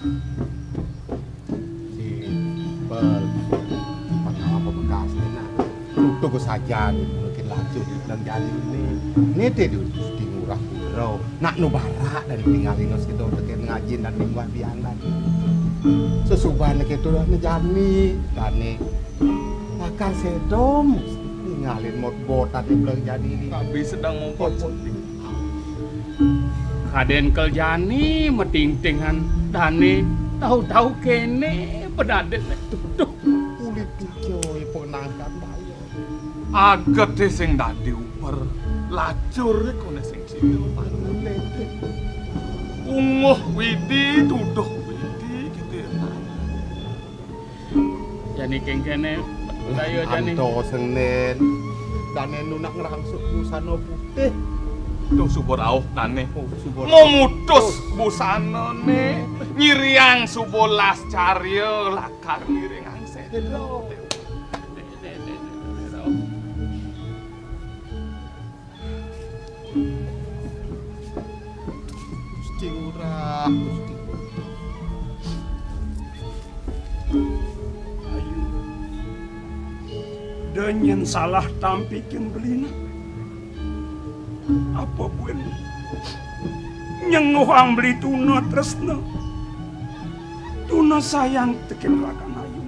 Si Bel pengalaman pembekas ini nak tunggu saja nih mungkin lanjut dan jadi ini deh di murah puro nak nubara dan tinggalin nos kita untuk ngajin dan mingguan bianan sesubahan kita udah ngejani dan nih bakar sedom ngalin mod tadi belum jadi ini kami sedang mempocot kaden keljani metingtingan dane tahu-tahu kene benaden tuh kulit coy penangkan bayo agak deh sing dadi uper lacur kone sing situ unguh widi tuduh widi gitu ya jadi kene Tayo jani. Anto senen. Dane nunak ngerangsuk busana putih. Tuh subur auh dane. Oh, subur. Memutus busanane nyiriang subolas carya lakar ngiring angsedo. Gusti urah, Gusti. Denyen salah tampikin belina. Apa pun nyenguhang beli tuna tresna. Tuna sayang tekin rakan ayu.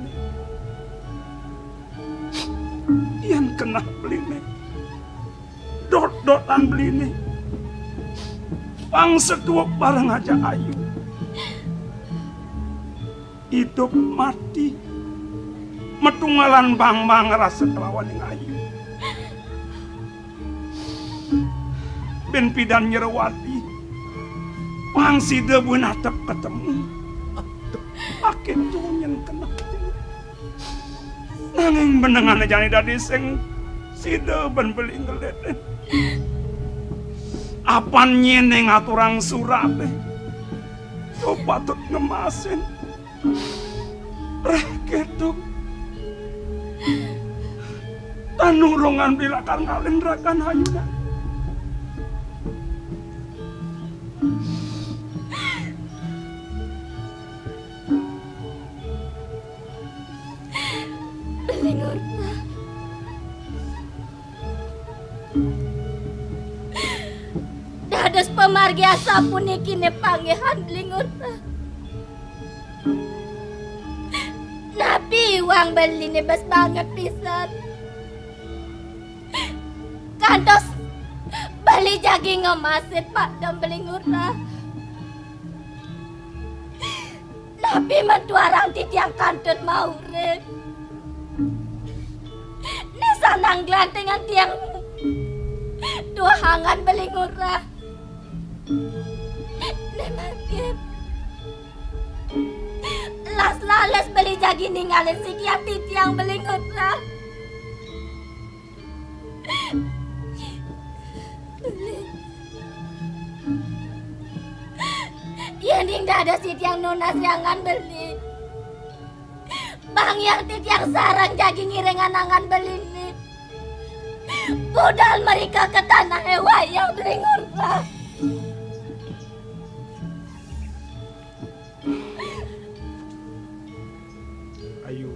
Yang kena beline. Dot-dotan beline. Pang setuak bareng aja ayu. Hidup mati. Metunggalan bang-bang rasa kelawan yang ayu. Ben pidan nyerewati. Pang si debu natep ketemu. Pakai yang kena. Nanging benengan jani dadi sing si deban beli ngelet. Apan nyeneng aturang surat so patut ngemasin. Reh ketuk. Tanulungan bilakan ngalen rakan hayuna. Belingurna. Dados pemargiasa punikine pangehan Belingurna. Napi uang beli nih bas banget pisan. Kantos beli jagi ngemasin padam Belingurna. Napi mentuarang titiang kantut mau rek. Ni sanang gelantingan tiang dua hangan Belingurna. Ni makin las beli jagi ninggalin si kiam titiang Belingurna. Yang dah ada si tiang nunas yangan beli. Bang yang titiang sarang jagi ngirengan angan beli ni. Budal mereka ke tanah hewa yang Belingurna. Ayo.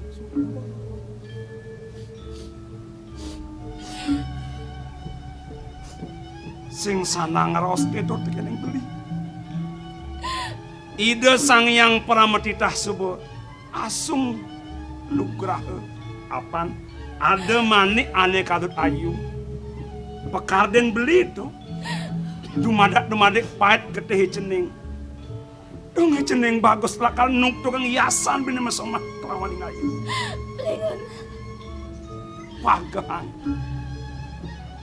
Sing sanang ngaros itu tekening beli. Ide sang yang prametitah subuh asung lugrahe apan ada manik ane kadut ayu. Pekarden beli itu dumadak pahit getih cening. Dong cening bagus lakal nuk tukang hiasan bini mesomah kelawan ayu. Pagahan.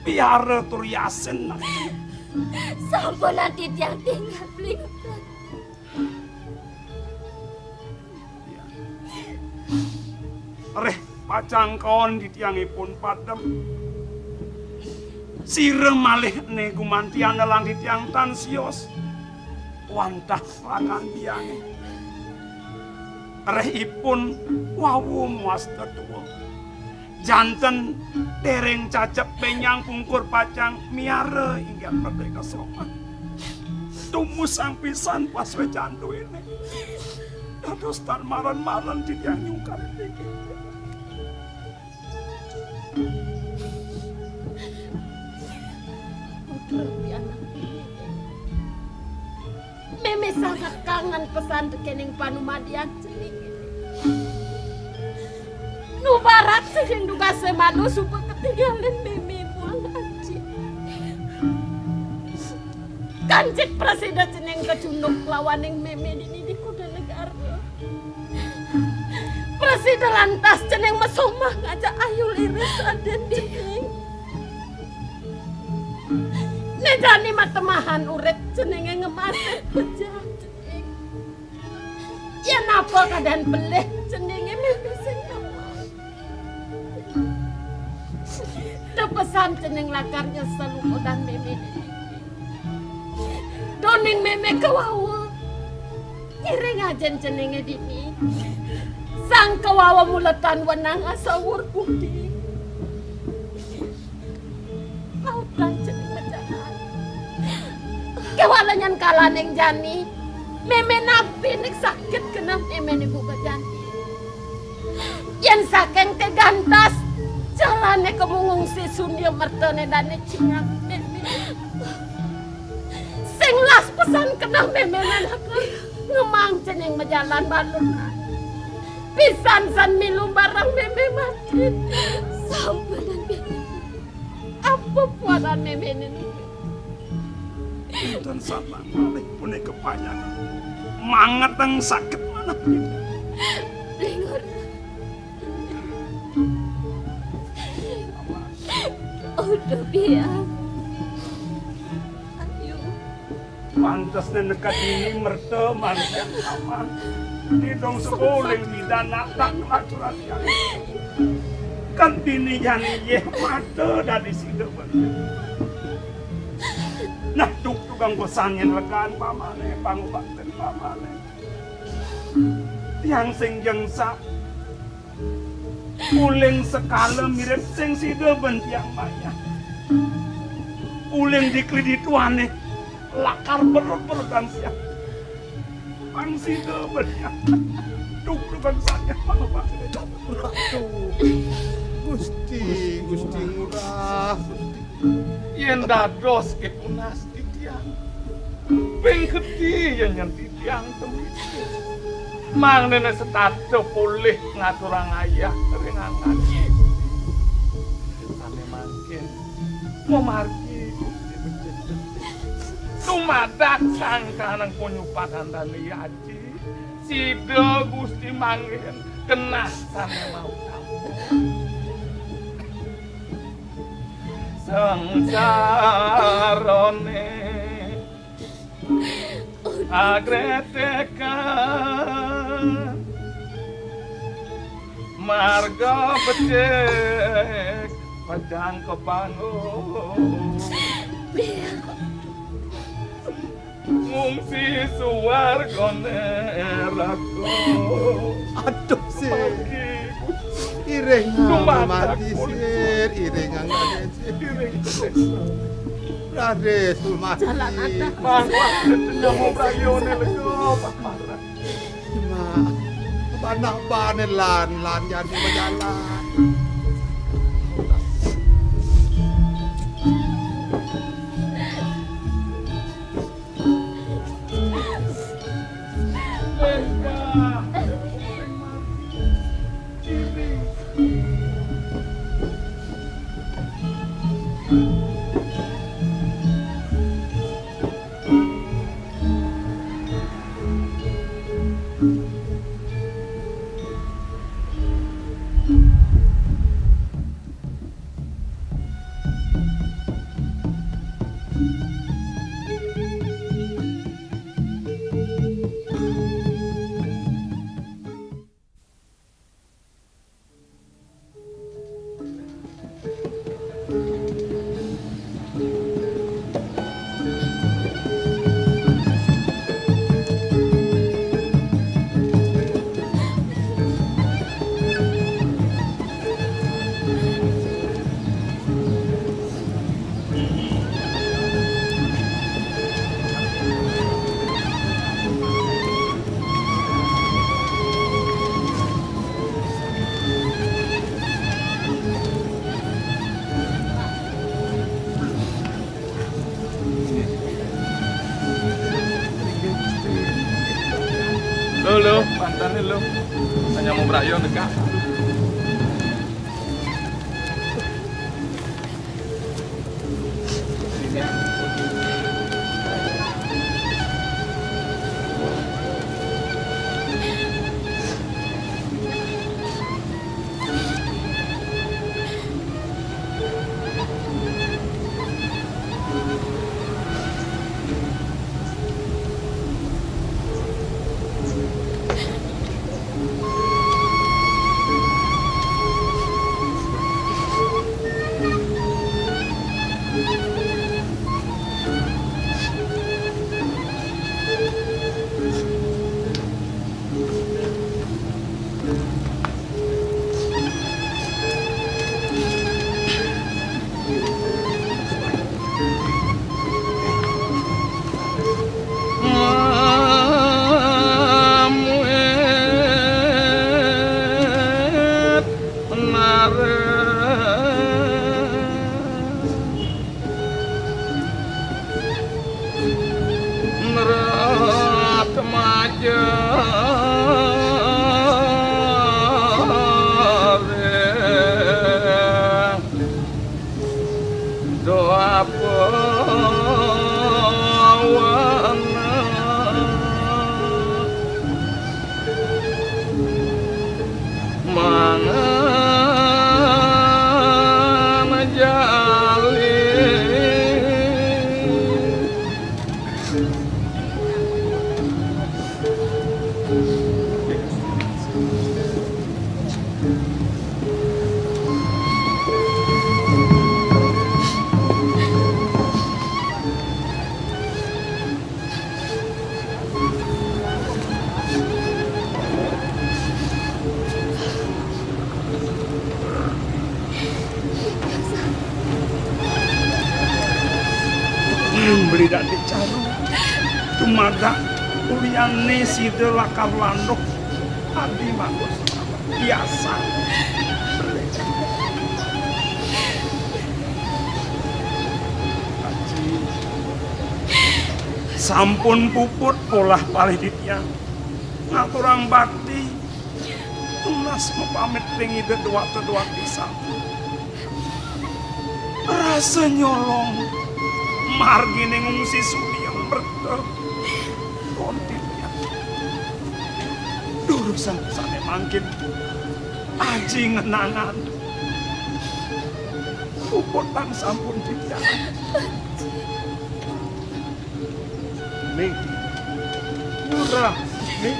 Biar tur hiasan. Sampun nanti tiang tinggal Belingurna. Reh pacang kawan di tiangipun padam. Sire malih ne gumantian dalang di tiang tansios. Wantah rangan biange. Reh ipun wawu muas tetua. Janten dereng cacep penyang pungkur pacang miare hingga merdeka sopan. Tumus sang pisan pas we candu ini. Kados tan maran-maran titiang nyungkar iki. Putra anak ini. Meme sangat kangen pesan kening panumadian cening. Nu barat sing duga semadu supaya ketinggalan meme muang anjing. Kancik presiden ceneng kecunduk lawaning meme dini di kuda negara. Presiden lantas ceneng mesomah ngajak ayu liris aden ding. Nejani matemahan urip cenenge ngemasih pejah ceneng. Ya napa keadaan beleh cenenge meme sing nyaman. Tepesan ceneng lakarnya selalu dan meme dini. Doning meme kawawa iring ajen cenenge dini sang kawawa mulatan wenang asawur putih autan ceneng majalan kewalanyan kalaneng jani meme napi nek sakit kena meme ibu kejani yen sakeng ke gantas jalane kemungung si sundia mertene dane cingang meme sing las pesan kena memenan ngemang ceneng majalan balon pisan san milu barang meme mati sampai dan meme apa puasan meme ini Dan sabang balik punya kepanjang mangat yang sakit mana gitu. dengar udah biar Pantas nekat ini merteman yang aman. Di dong sekolah di dana tak lacuran yang kan tini jani ye mata dari situ. Nah tuk tukang pesangin lekaan pamane pangubakten pamane. Tiang sing jengsa uling sekala mirip sing sida bentiang maya. Uling diklidituane lakar berut-berutan siap. Pangsi debennya. Duk-dukan saja pangubakten. Ratu. Gusti murah. Yen dados ke punas titiang. Ping gede yen nyen titiang temiti. Mang nenek setato pulih ngaturang ayah ringangan. Ane mangkin mau margi tumadak sangkanang punyupakan dan liaji sida Gusti manggen kena sane mau tahu sengsarone agretekan marga becek padang kebangun ngungsi suwargone rako Aduh sir. Iring mati sir. Iring angkat sir. Rade sulmati. jalan ada mangwa tenang brayone lego pamarah Ma. Banak banen lan jadi berjalan. Lo, pantanin lo. Hanya mau berayon dekat. Beli dak dicaru tumadak uliyane sida lakar landok adi mangus biasa sampun puput polah palih ditya ngaturang bakti tunas mepamit ping ide dua pisah rasa nyolong margine ngungsi suli yang berteh kontitnya durusan sane mangkin aji ngenangan puputan sampun ditya nih murah nih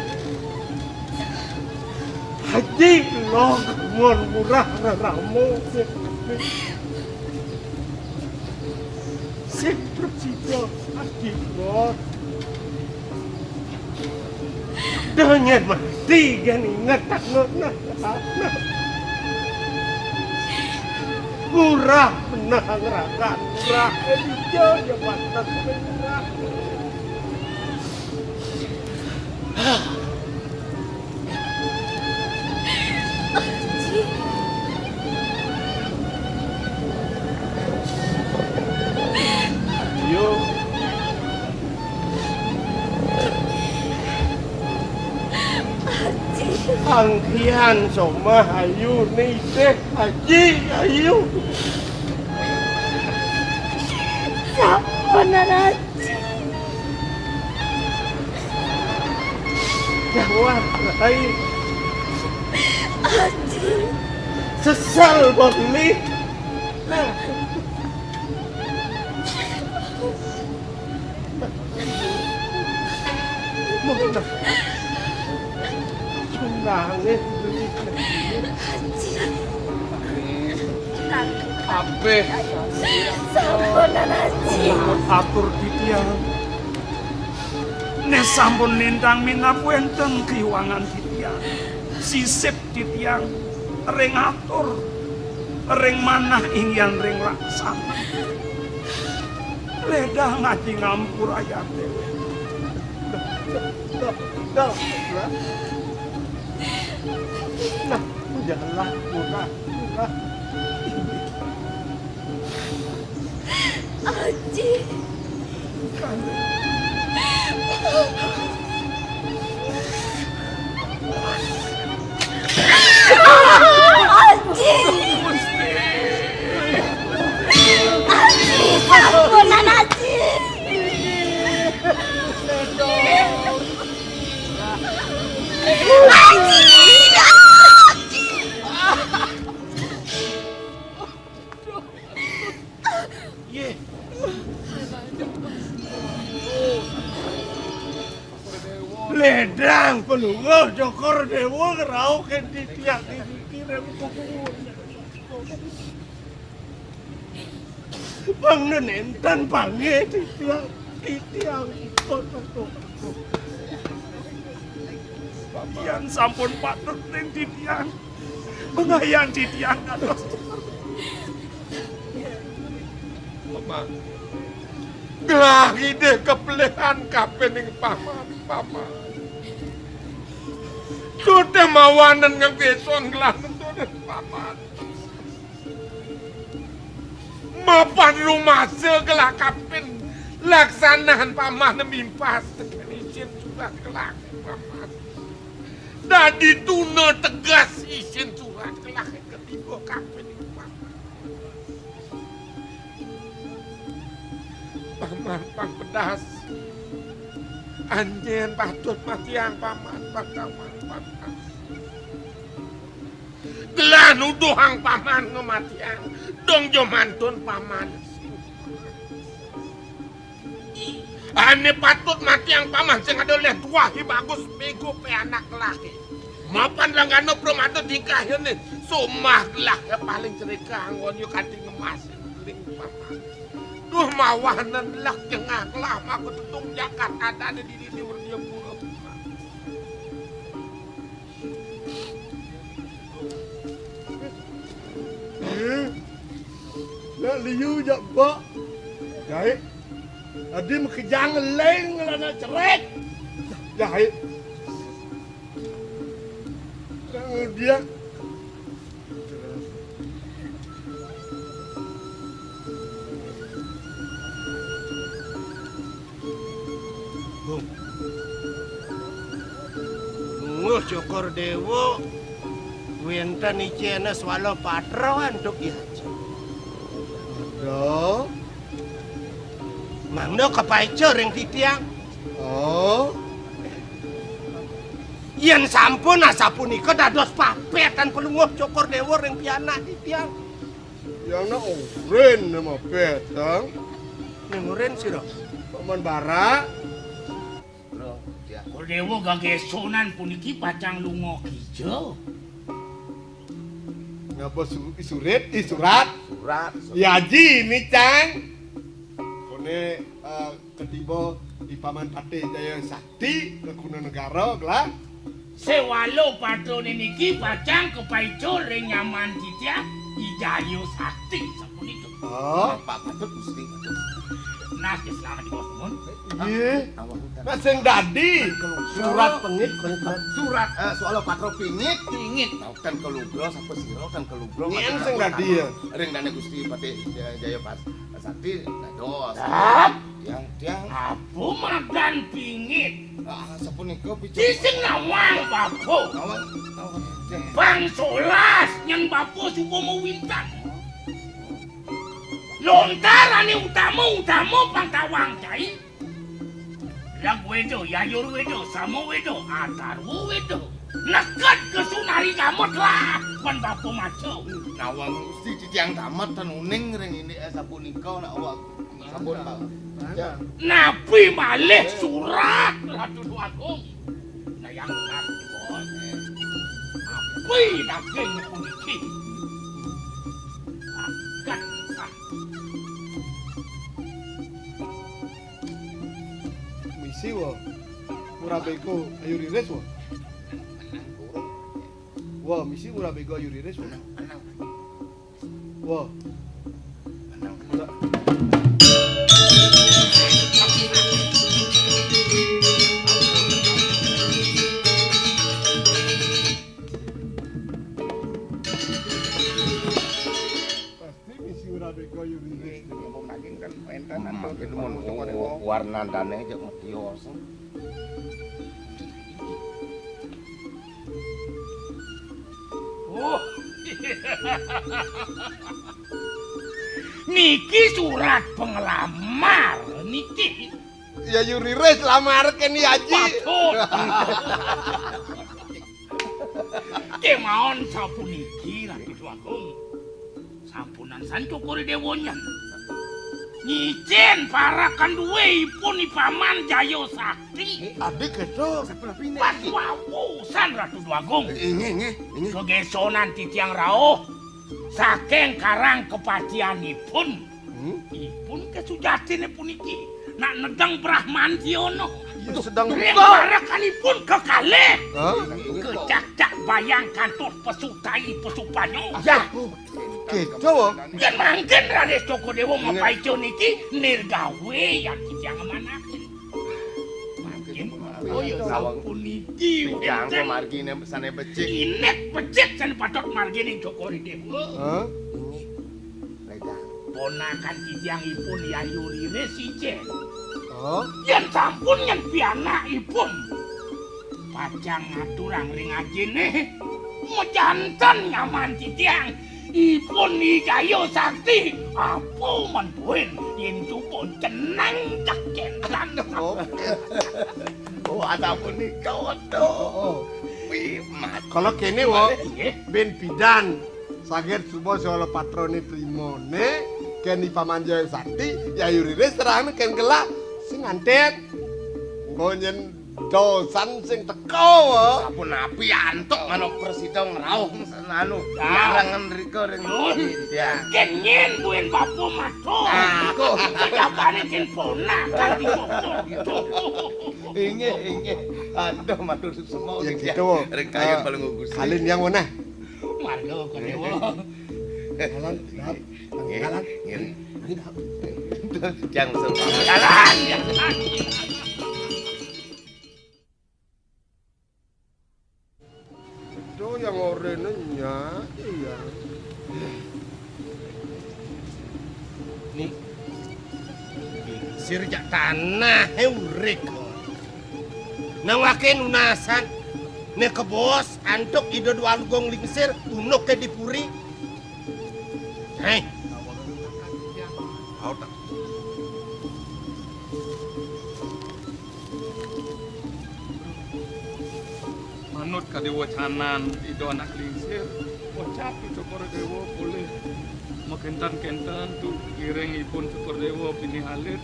haji loh mon murah ramo sing bersiko haji loh dengan mati kan ingat tak nona murah menang rakan murah hijau yang pantas murah. Ayo. Angkian sama ayu nih teh haji ayu. Sampun Haji. Jawab rai. Haji. Sesal beli. Nangis Ape Sampun Haji. atur titiang ne sampun nindang minap wenten kiwangan titiang sisip titiang ring atur ring manah ingyan ring laksana ledah ngaji ngampur ayat dewe nah janganlah murah Haji. Ledang pelungo Jokor Dewa ngerau ke tiang dikirim kubur. Bang nenentan pange tiang ikut. Papian sampun patut ning titiang. Mengayang titiang kados. Mama. Gelah ide kepelehan kabeh ning paman. Sudah mawanan yang beson gelah nentunan paman. Mapan rumah segelah kapin laksanaan paman mimpas dengan izin surat gelah paman. Dadi tuna tegas izin surat gelah ketiga kapin paman. Paman pang pedas. Anjen patut matiang paman paman. Gelah nuduhang paman ngematiang. Dong jo mantun paman. Ane patut matiang paman sing ada oleh tuahi bagus bego pe anak laki. Mapan langgano promato tingkahin nih. Sumah gelah ya paling cerika anggon yuk kating emas ling paman. Duh mawanan lak jengak lama aku tutung jakat ada di urnia pura. Nak liu jak bak. Jahit. Adi mekejang leng lana cerek. Jahit. Kemudian Jokor Dewo Winten icena swalo patrawan untuk dihaji. Do. Mangno kapaico ring titiang. Oh. Yen sampun asapunika dados papetan pelunguh Jokor Dewo ring piana titiang. Yang na urin nama petang. Ning urin sira. Paman bara. Dewa gagesonan puniki pacang lunga kijo. Ngapa surat? Yaji ini Cang. Kone ketiba di Paman Pate Jaya Sakti ke Kunanegara gelah. Sewalo patron niki pacang kepaicor ring nyaman titiang Ijayo Sakti sapunika. Oh, Pak patut mesti. Nas selamat di bawah mun. Iya. Nah sing dadi surat pengit surat soal patro pingit kan kelugro sapa sira kan kelugro Yen sing dadi ya. Ring dane Gusti Pati Jaya Pas Sakti dados. Tiang Apa madan pingit? sapunika bicara. Sing nawang bapo. Nawang. Bang solas yang bapo supo mau wintan. Lontarane utama pantawang cai. Lag wedo, yayur wedo, samo wedo, ataru wedo. Nekat ke sunari gamot lah, pan bapo maco. Nawang Gusti titiang tamat tan uning ring ini sapunika nak awak sampun Pak. Nabi malih surat Ratu Agung. Nah yang ngerti bos. Nabi daging puniki. Akan sah. Misi wa. Murabego ayuri res wa. Wah, misi murabego ayuri res wa. Wah. Warna dane aja metios. Oh. Niki surat pengelamar niki. Ya Yuri Res lamar ke ni Haji. Patut. Kemaon sapuniki Ratu Agung. Sampunan Sanco Kore Dewonyan. Nyicen para kanduwe ipun Paman Jayo Sakti. Adik itu sapun api ini. Pas wawusan Ratu Dwagung. Inge. Kegesonan titiang rauh. Saking karang kepacianipun. Ipun kesujatin puniki. Nak nedang Brahmantiono. Itu sedang Ring barakanipun kekalih. Hah? Kecak-cak bayang kantor pesutai pesupanyo. Ya. Gitu. Yen mangken Raden Sokodewo mapaico niki nirgawe yang titiang manaken. Mangken koyo sapuniki Yang margine pesane becik. inek becik san patok margine Joko Ridewo. Hah? Ponakan titiangipun Yayu Rire Sijen. Oh. Yen sampun yen pianakipun pacang ngaturang ring ajene mejanten nyaman titiang ipun Jayo Sakti apa menpun yen supun ceneng cakentan. Oh, ada pun nikah tuh. Wimat. Kalau kene wo ben bidan saged subo solo patroni trimone ken di Paman Jayo Sakti Yayu Rire serang ken gelak sing nganten ngonyen dosan sing teko wo. Sapun api antuk manuk presidong rauh anu larangan riko ring. Ya. Kenyen buen bapu mato. Aku Kajapane ken ponakan gitu. inge. Aduh matur semua. Ya gitu wo. Ring kayon paling gugus. Kalian yang mana? Marga Kodewo. Jalan. Yang semua. Jalan. Itu yang orenenya, iya. Nih. Sirjak tanah heurik. Nawake nunasan. Ne kebos antuk ido dua lugong lingsir unuk ke dipuri. Hei. Manut kadewacanan ido anak lingsir, ucap Sokodewo boleh makentan-kentan tuh kireng ipun Sokodewo pini halir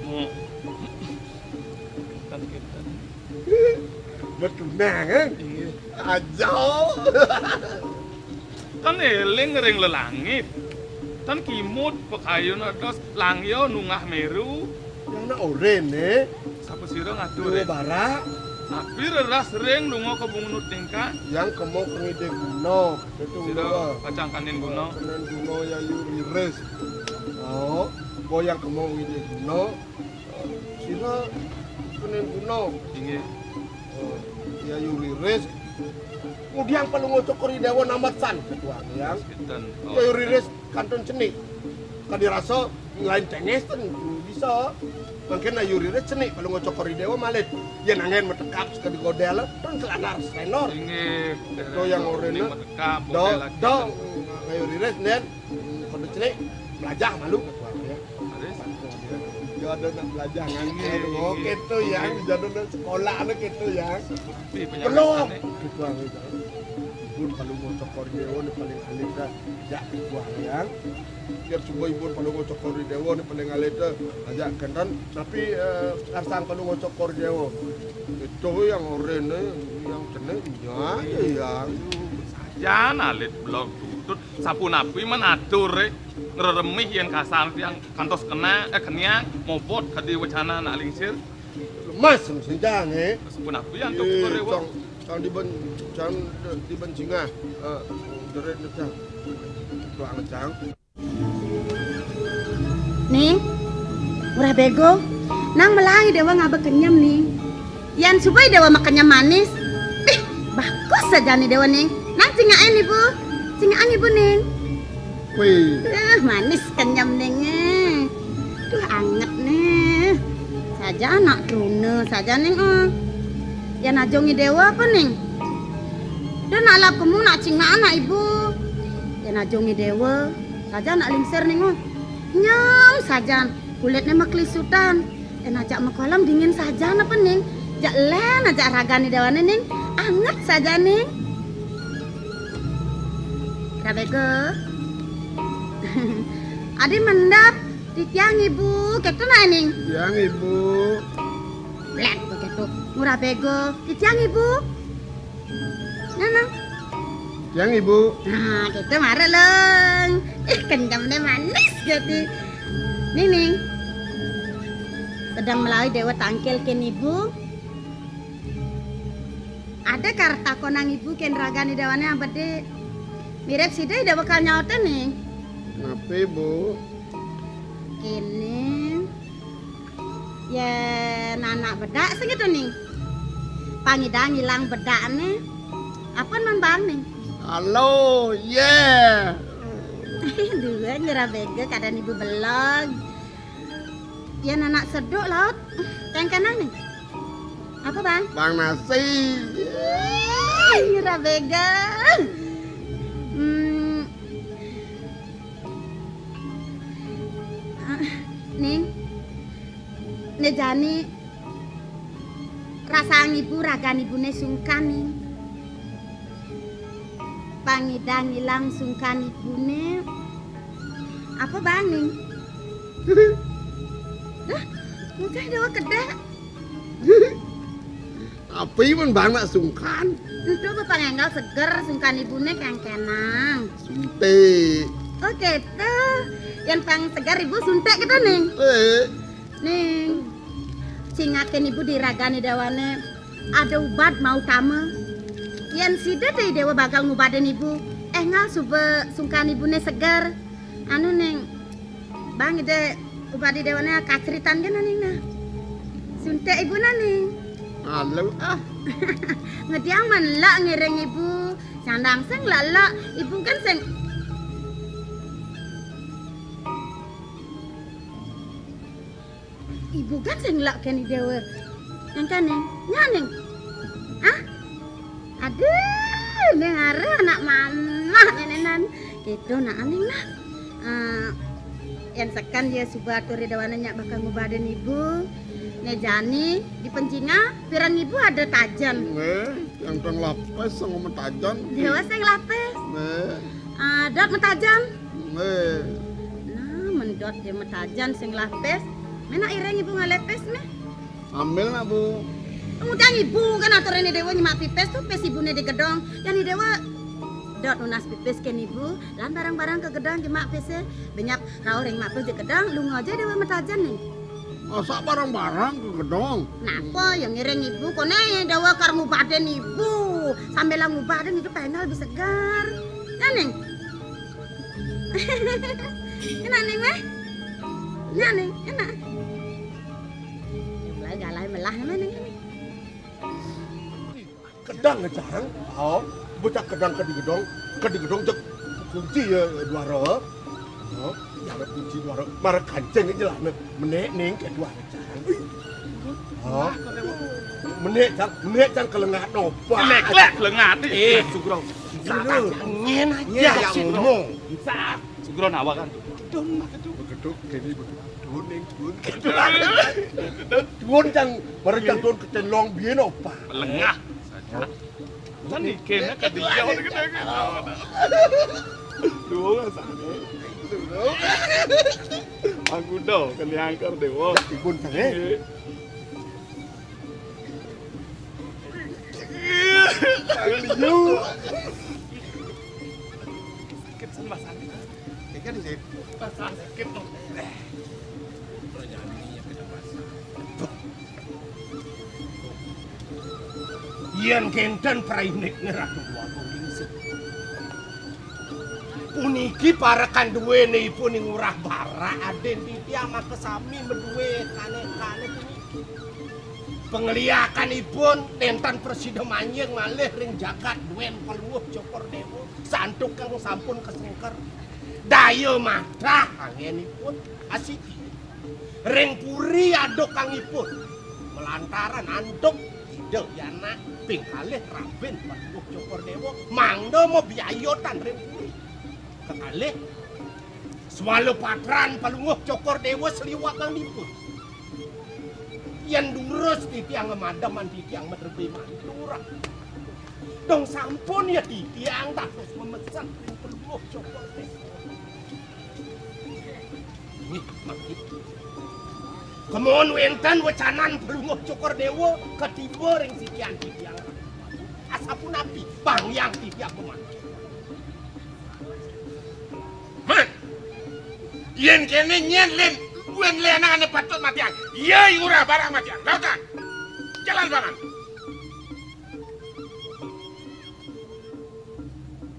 mau kentan-kentan. Betunangan. Inggih. Ajo. Tan eling ring lelangit. Tan kimut pekayon ados langyo nungah meru. Yang na orene, Sapa sira ngatur. dua bara, Tapi reras ring lunga ke bungunut tingkat. yang kemo pengide guno. Itu Sira dua. kacang kanin guna. Kenen guno Yayu Rire. Oh, goyang kemo pengide guno. Sira kenen guno. Inggih. Yayu Rire. Kemudian Palungo Cokoridewo Namatsan ketua yang Kinten. Yayu Rire kanton cenik. Kadirasa lain cenges bisa. Mungkin Yayu Rire cenik Palungo Cokoridewo malit. Yen angin metekap sekali godel terus selanar senor. Inggih. Itu yang oranye. Merdeka, Do model lagi. do Yayu Rire nen kode cenik belajar malu ketua ya. Aris. Ya ada nak belajar ngan oh gitu yang jadi sekolah ana gitu yang. Seperti Belum. penyakit. Ketua itu. Ibun Palungo Cokoridewo ni paling alita jak ketua yang. Biar coba Ibun Palungo Cokoridewo ni paling alita ajak kendan tapi sekarang Palungo Cokoridewo itu yang oranye yang cenek ya yang Jan alit blog tutut sapunapi man atur ngeremih yang kasar yang kantos kena mobot kadewacana nak lingsir lemas senjang sapunapi yang tuh korewo Cang di bencinga deret cang tuang cang Ning, murah bego. Nang melangi dewa ngabek kenyam nih. Yan supaya dewa makannya manis. Bagus saja nih dewa ning. Nang cingaan ibu, cingaan ibu ning. wih Manis kenyam ning. Tuh anget nih. Saja anak trune saja ning. Ya najongi dewa apa ning? Dan alap kamu nak cingaan anak ibu. Ya najongi dewa. Saja anak lingser ning. Nyam saja kulitnya maklisutan ajak makolam dingin saja apa ning jak len ajak ragani dewane ning anget saja ning Rabego adi mendap Titiang ibu, ketu nak ning. Yang ibu. Lek begitu. Murah bego. Titiang ibu. Nana. Yang ibu. Nah, gitu marah leng. Kencamnya manis gitu. Ning. Sedang melalui dewa tangkil ken ibu. Ada karta konang ibu ken ragani dewane abade. Mirip sida ida bakal nyauten nih. Kenapa ibu? Kini ya nanak bedak segitu nih. Pangidang hilang bedak nih. Apa man bang nih? Halo, yeah. Dua nyerah bega kadang ibu belog. Ya nanak seduk laut. Yang kanan nih. Apa bang? Bang nasi. Nyerah bega. Ning, nejani rasang ibu ragan ibune sungkan nih. Pangidang hilang sungkan ibune. Apa bang ning? Hah? Mungkin dewa kedak. Apa iman bang nak sungkan? Itu bapak ngenggal seger sungkan ibune kenang. Suntik. Oh gitu. Yang pang segar ibu suntek gitu ning. Ning. Cingaken ibu diragani dewane ada ubat mau tama. Yang sida deh dewa bakal ngubaden ibu. Ngal sube sungkan ibune segar. Anu ning. Bang ide ubadi dewane kaceritan kan ning nah. Suntek ibu ning. Halo ah. Ngediang menlak ngiring ibu. Sandang seng lala ibu kan seng. Ibu kan sing lak kene dewe. Yang kene, nyaneng. Hah? Aduh, ning are anak mama nenenan. Gitu nak aning nah. Yang sekan dia subaturi dawane nyak bakal ngubaden ibu. Nejani di pencinga pirang ibu ada tajan. Yang tang lapis sang metajan. Dewa sing lapis. Dot metajan. Nah, mendot dia metajan sing lapis. Menak ireng ibu ngalepes meh. Ambil nak bu. Ngundang ibu kan atur ini dewa nyemak pipes tuh pes ibune di gedong. Yani dewa dot unas pipes ken ibu. Lan barang-barang ke gedong nyemak pese. Benyap rau ring mak pes di gedong. Lu aja dewa metajan nih. Masa barang-barang ke gedong? Napa yang ngiring ibu? Kone dewa kar ngubaden ibu. Sambil lah ngubaden itu pengen lebih segar. Ya neng. Enak neng meh. Ya neng, enak. Galai melah mana nih? Kedang jarang. Oh, bocah kedang ke di gedong cek kunci ya dua roh. Oh, ya ada kunci dua roh. Marah kancing aja lah menek ning ke dua jarang. Oh, menek jang kelengat nopo. Menek kelengat. Sugro. Ngin aja yang ngomong. Saat Sugro nawa kan. Don mak itu. Begitu kene Duning. Duun jang barang duun kecelong biyen opa. Lengah saja. Kan ikene ka dia orang gede. Duo kan sana. Aku do kan diangkar dewo. Ibun tenge. Liu. Sakit sama sakit. Ikan di sini. Sakit dong. Yen kenten prainik ngeratu wago lingsit. Puniki para kanduwene ipun ing urah bara aden titi ama kesami menduwe kane-kane puniki. Pengliakanipun nentan presida manjing malih ring jagat duwen Paluwuh Cokor Dewa santuk kang sampun kesengker. Daya madah angenipun asiki. Ring puri aduk kangipun melantaran antuk ide yana ping kalih Raben Paluwuh Cokor Dewa mangda mo biayotan ring puri. Kekalih swalo patran Paluwuh Cokor Dewa seliwak kangipun. Yen durus titiang ngemadaman titiang medrebe mantura. Dong sampun ya titiang dados memesak ring Paluwuh Cokor Dewa. Nih, mati. Kemudian wenten wacanan pelunguh cokor dewa ketiba ring sitian-sitian. Asapun api, pangyang titiak pemanggil. Man, yen kene nyen len, wen lenang ane patut matian. Iya yura barang matian, lautan. Jalan bangan.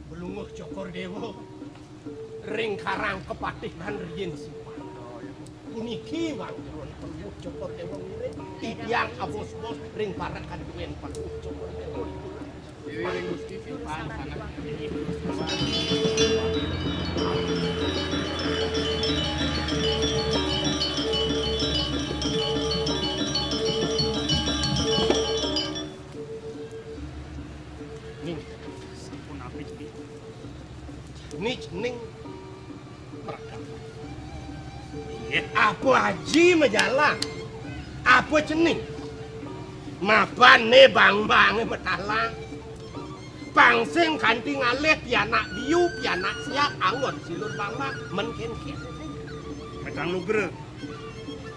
Pelunguh cokor dewa ring karang kepatihan rien simpan. Uniki wang jeron pelunguh cokor dewa ngire titiang abos-bos ring para kaduen pelunguh cokor dewa. Ring Gusti simpan sana. Ning Sampun apik iki. ini cening merekam. Nggih. Apa haji majalah? Apa cening? Mapane bang-bange metalang. Pangsing kanti ngalih pianak biu, pianak siap, angon silur bang-bang, menken-ken. Medang lugre.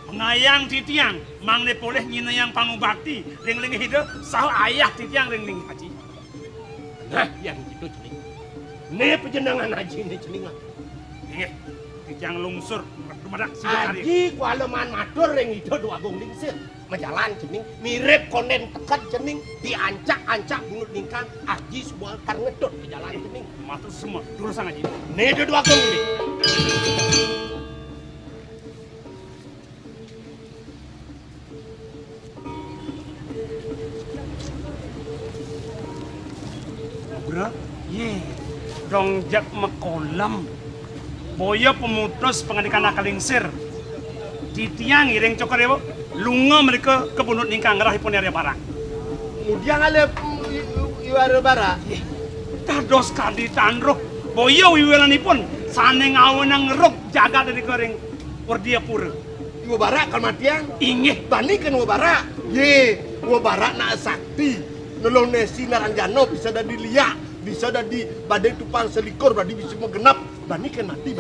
Pengayang titiang, mangne boleh nyinayang pangubakti, ring-ling hidup, sah ayah titiang ring-ling haji. Nah, yang gitu cening. Nih penjenengan haji nih cening. Nggih. Titiang lungsur, dumadak siang hari. Haji kualaman matur ring itu dua agung lingsir. Majalan cening, mirip konen tekat cening, diancak-ancak bunut lingkang, haji semua kan ngedot ke jalan cening. Matur semua, durusan haji. Nih itu dua agung nih. Lugre, ye, dongjak mekolam. Boyo pemutus pengendikan akalingsir. Titiang iring cokor dewa, lunga mereka kebunut lingkang ngerahipun area barang. Kemudian ada iwara bara. Dados kadi tandruk, boyo wiwilanipun saneng awenang ngeruk jaga dari kering Wardia Pura. Iwa bara kalmatiang. Ingih Balikan iwa bara. Ye, iwa bara na sakti. Nolong nesi naranjano bisa dari liak, bisa dari badai tupang selikur, badai bisa menggenap. Banikan mati.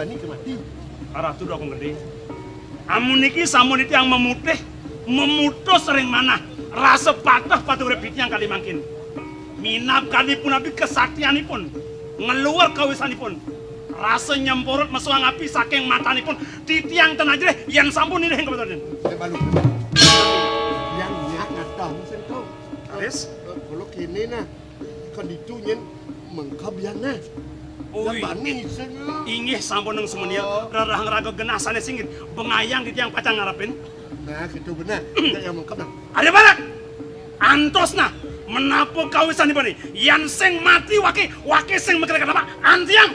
arah tu aku ngerti. Amun niki samun itu yang memutih, memutus sering mana rasa patah repit yang kali makin. Minap kali pun api kesaktianipun, ngeluar kawisanipun. Rasa nyemporot mesuang api saking matanipun titiang tenajreh yang sampun ini hingga betul. Balu. Yang niat ngatang sentuh. Aris? Kalau kini nah, kan ditunya mengkabiana. Ui, bani sentuh. ingih sampun nang semuanya, rarang raga genasane singgit, bengayang di tiang pacang ngarapin. Nah, gitu benar. Tidak yang mengkap nah. Ada barak, antos nah, menapo kawisan ini, yang sing mati waki sing mekerja apa? Antiang,